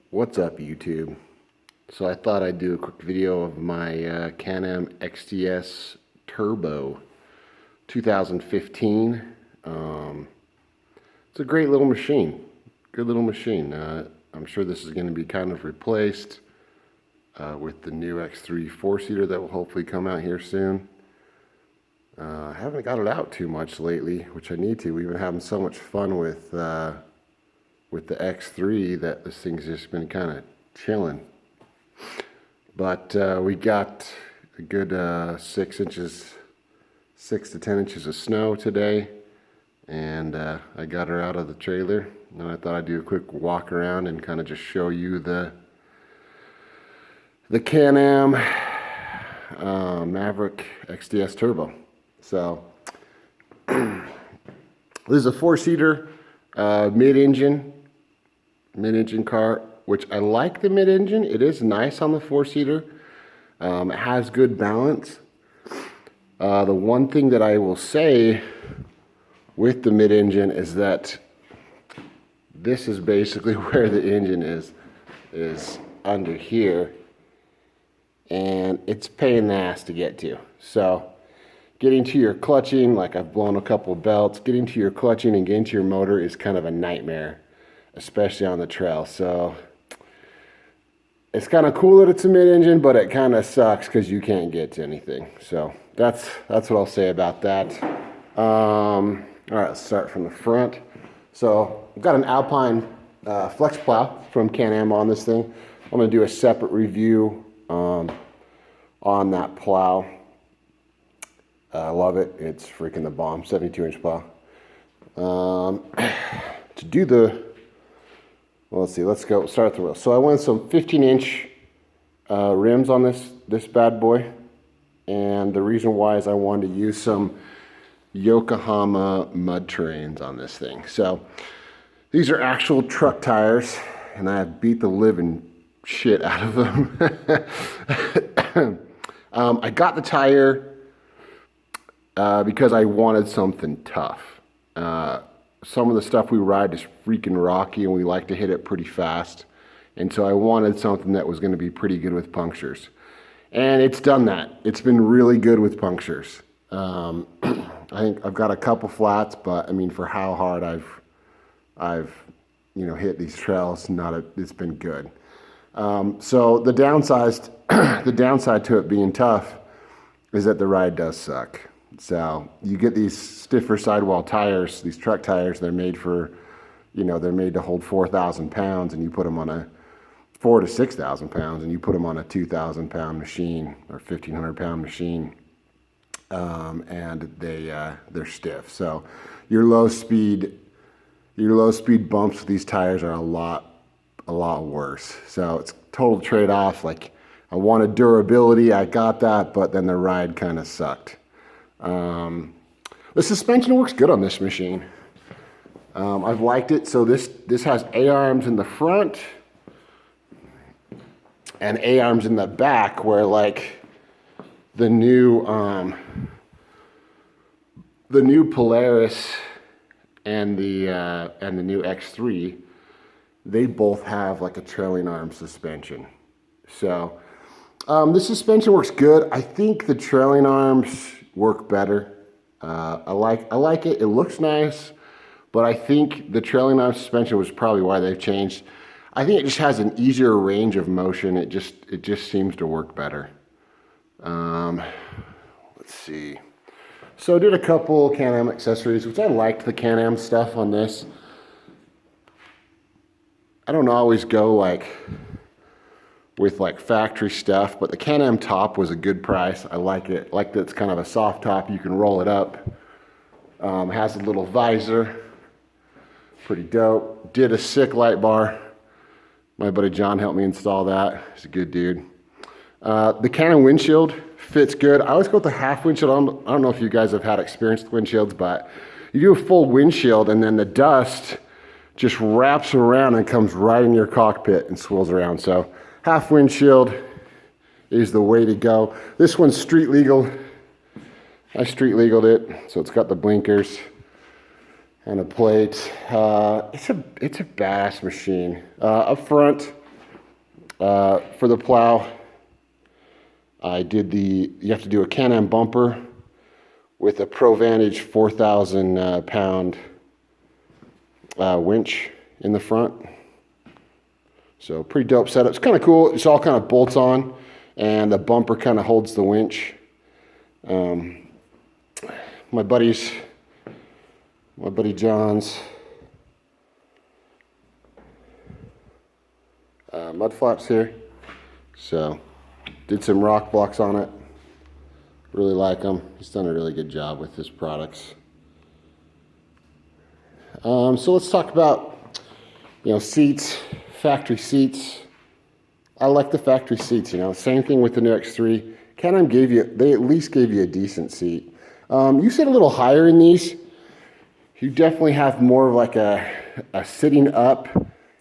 What's up, YouTube? So I thought I'd do a quick video of my CANON XDS Turbo 2015. It's a great little machine. Good little machine. I'm sure this is going to be kind of replaced with the new X3 4-seater that will hopefully come out here soon. I haven't got it out too much lately, which I need to. We've been having so much fun with the X3 that this thing's just been kind of chilling. But we got a good 6 to 10 inches of snow today, and I got her out of the trailer, and I thought I'd do a quick walk around and kind of just show you the CANON Maverick XDS Turbo. So this is a 4-seater mid-engine car, which I like the mid-engine. It is nice on the 4-seater. It has good balance. The one thing that I will say with the mid-engine is that this is basically where the engine is under here, and it's a pain in the ass to get to. So getting to your clutching, like I've blown a couple of belts, getting to your clutching and getting to your motor is kind of a nightmare, especially on the trail. So it's kind of cool that it's a mid-engine, but it kind of sucks because you can't get to anything. So that's what I'll say about that. All right, let's start from the front. So I've got an Alpine flex plow from Can-Am on this thing. I'm going to do a separate review on that plow. I love it. It's freaking the bomb. 72-inch plow. To do the, well, let's see. Let's go start at the wheel. So I went some 15-inch rims on this bad boy, and the reason why is I wanted to use some Yokohama mud terrains on this thing. So these are actual truck tires, and I beat the living shit out of them. I got the tire because I wanted something tough. Some of the stuff we ride is freaking rocky, and we like to hit it pretty fast. And so I wanted something that was going to be pretty good with punctures. And it's done that. It's been really good with punctures. I think I've got a couple flats, but I mean, for how hard I've hit these trails, it's been good. So the downside to it being tough is that the ride does suck. So you get these stiffer sidewall tires, these truck tires. They're made for, they're made to hold 4,000 pounds, and you put them on a 4,000 to 6,000 pounds, and you put them on a 2,000 pound machine or 1,500 pound machine, and they're stiff. So your low speed bumps with these tires are a lot worse. So it's total trade-off. Like, I wanted durability, I got that, but then the ride kind of sucked. The suspension works good on this machine. I've liked it. So this has A-arms in the front and A-arms in the back, where like the new Polaris and the new X3, they both have like a trailing arm suspension. So the suspension works good. I think the trailing arms work better. I like it. It looks nice, but I think the trailing arm suspension was probably why they've changed. I think it just has an easier range of motion. It just seems to work better. Let's see. So I did a couple Can-Am accessories, which I liked the Can-Am stuff on this. I don't always go with factory stuff, but the Can-Am top was a good price. I like it. Like that it's kind of a soft top. You can roll it up. Has a little visor. Pretty dope. Did a sick light bar. My buddy John helped me install that. He's a good dude. The Canon windshield fits good. I always go with the half windshield. I don't know if you guys have had experience with windshields, but you do a full windshield, and then the dust just wraps around and comes right in your cockpit and swirls around. So half windshield is the way to go. This one's street legal. I street legaled it, so it's got the blinkers and a plate. It's a badass machine. Up front, For the plow, I did you have to do a CANON bumper with a ProVantage 4,000 pound winch in the front. So pretty dope setup. It's kind of cool. It's all kind of bolts on, and the bumper kind of holds the winch. My buddy John's mud flaps here. So did some RokBlokz on it. Really like him. He's done a really good job with his products. So let's talk about, seats, factory seats. I like the factory seats, Same thing with the new X3. Canon they at least gave you a decent seat. You sit a little higher in these. You definitely have more of like a sitting up,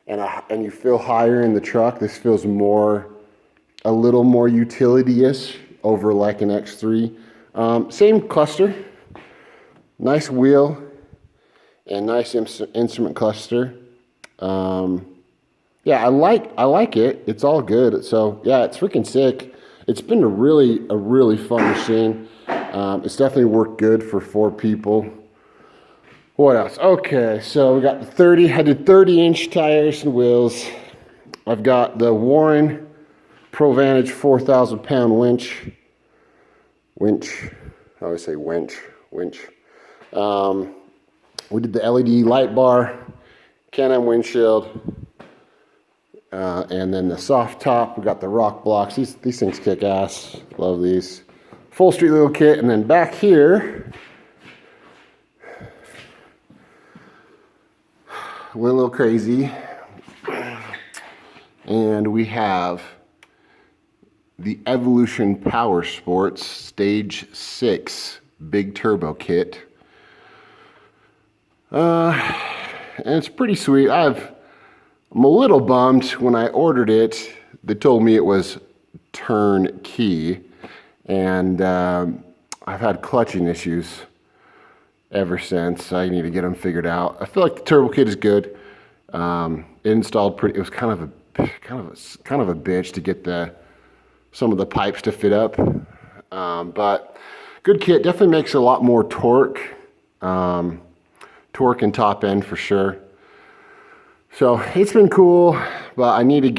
and you feel higher in the truck. This feels a little more utility-ish over like an X3. Same cluster, nice wheel, and nice instrument cluster. Yeah, I like it. It's all good. So yeah, it's freaking sick. It's been a really fun machine. It's definitely worked good for 4 people. What else? Okay, so we got the 30. I did 30-inch tires and wheels. I've got the Warren ProVantage 4,000 pound winch. I always say winch. We did the LED light bar, CANON windshield, and then the soft top. We got the RokBlokz. These things kick ass. Love these. Full street little kit, and then back here, went a little crazy, and we have the Evolution POWERSPORTS Stage 6 Big Turbo Kit. And it's pretty sweet. I'm a little bummed when I ordered it. They told me it was turnkey, and I've had clutching issues ever since. I need to get them figured out. I feel like the turbo kit is good. It installed pretty. It was kind of a bitch to get some of the pipes to fit up, but good kit. Definitely makes a lot more torque. Torque and top end for sure. So it's been cool, but I need to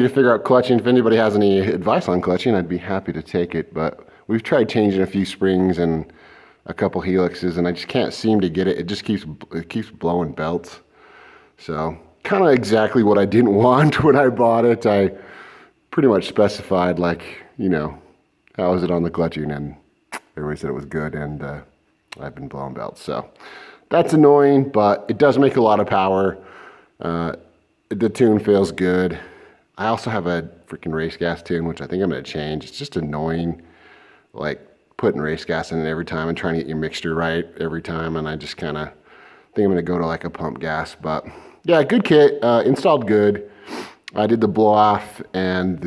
figure out clutching. If anybody has any advice on clutching, I'd be happy to take it. But we've tried changing a few springs and a couple helixes, and I just can't seem to get it. It just keeps blowing belts. So kind of exactly what I didn't want when I bought it. I pretty much specified, like, how is it on the clutching, and everybody said it was good, and I've been blowing belts. So that's annoying, but it does make a lot of power. The tune feels good. I also have a freaking race gas tune, which I think I'm going to change. It's just annoying, like putting race gas in it every time and trying to get your mixture right every time. And I just kind of think I'm going to go to like a pump gas. But yeah, good kit, installed good. I did the blow off and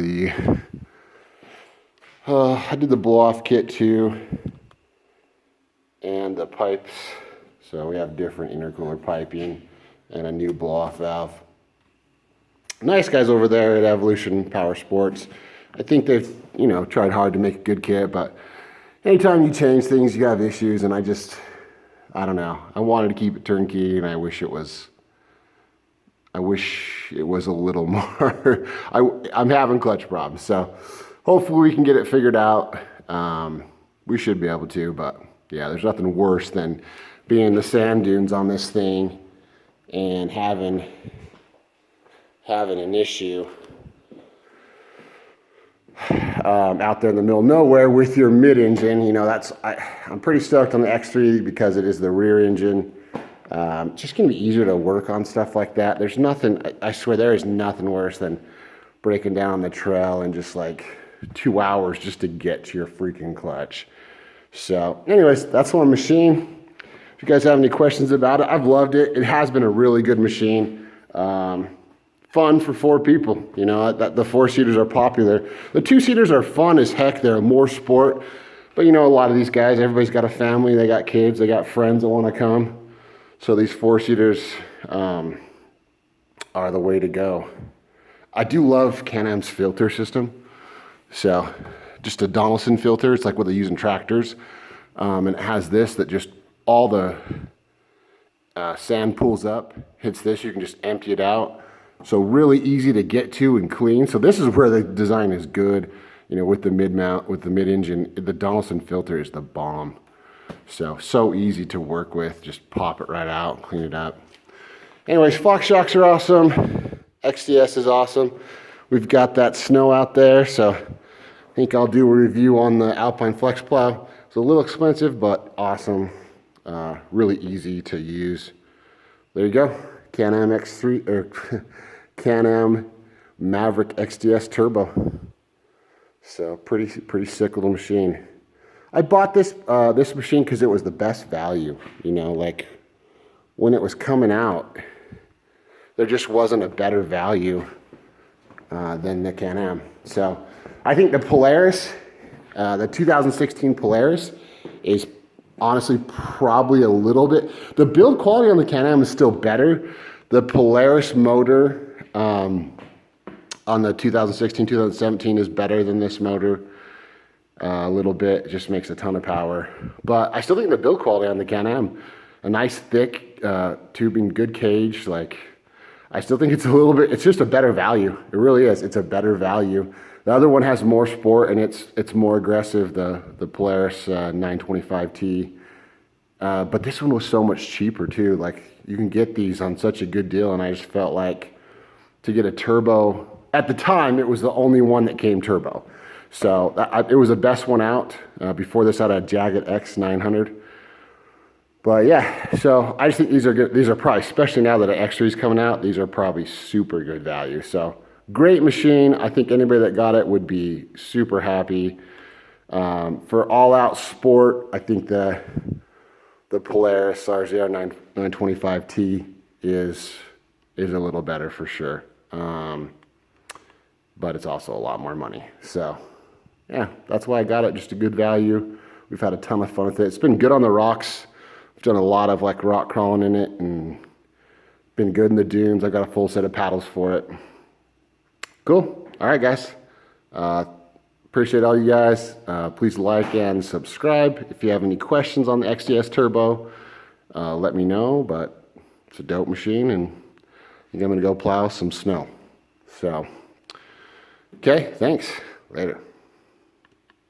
I did the blow off kit too, and the pipes. So we have different intercooler piping and a new blow-off valve. Nice guys over there at Evolution POWERSPORTS. I think they've, tried hard to make a good kit, but anytime you change things, you have issues, and I don't know. I wanted to keep it turnkey, and I wish it was a little more. I'm having clutch problems, so hopefully we can get it figured out. We should be able to, but yeah, there's nothing worse than being in the sand dunes on this thing and having an issue out there in the middle of nowhere with your mid-engine. I'm pretty stoked on the X3 because it is the rear engine. It's just gonna be easier to work on stuff like that. There's nothing, I swear there is nothing worse than breaking down on the trail and just like 2 hours just to get to your freaking clutch. So anyways, that's one machine. If you guys have any questions about it, I've loved it. It has been a really good machine. Fun for 4 people. The 4-seaters are popular. The 2-seaters are fun as heck. They're more sport. But a lot of these guys, everybody's got a family, they got kids, they got friends that want to come. So these 4-seaters are the way to go. I do love Can-Am's filter system. So just a Donaldson filter, it's like what they use in tractors. And it has this that just all the sand pulls up, hits this, you can just empty it out. So really easy to get to and clean. So this is where the design is good, you know, with the mid-mount, with the mid-engine. The Donaldson filter is the bomb. So easy to work with. Just pop it right out, clean it up. Anyways, Fox shocks are awesome. XDS is awesome. We've got that snow out there, so I think I'll do a review on the Alpine Flex plow. It's a little expensive, but awesome. Really easy to use. There you go. Can-Am X3 or Can-Am Maverick XDS Turbo. So pretty sick little machine. I bought this this machine because it was the best value. You know, like when it was coming out, there just wasn't a better value than the Can-Am. So I think the Polaris, the 2016 Polaris, is honestly probably a little bit. The build quality on the Can-Am is still better. The Polaris motor on the 2016, 2017 is better than this motor a little bit. It just makes a ton of power. But I still think the build quality on the Can-Am, a nice thick tubing, good cage, like I still think it's a little bit, it's just a better value. It really is. It's a better value. The other one has more sport and it's more aggressive, the Polaris 925T. But this one was so much cheaper too. Like you can get these on such a good deal, and I just felt like to get a turbo, at the time it was the only one that came turbo. So it was the best one out. Before this I had a Jagged X900. But yeah, so I just think these are good. These are probably, especially now that an X3 is coming out, these are probably super good value. So great machine. I think anybody that got it would be super happy. For all-out sport, I think the Polaris RZR 925T is a little better for sure. But it's also a lot more money. So yeah, that's why I got it. Just a good value. We've had a ton of fun with it. It's been good on the rocks. I've done a lot of like rock crawling in it and been good in the dunes. I got a full set of paddles for it. Cool. All right, guys. Appreciate all you guys. Please like and subscribe. If you have any questions on the XDS Turbo, let me know. But it's a dope machine, and I think I'm going to go plow some snow. So, okay, thanks. Later.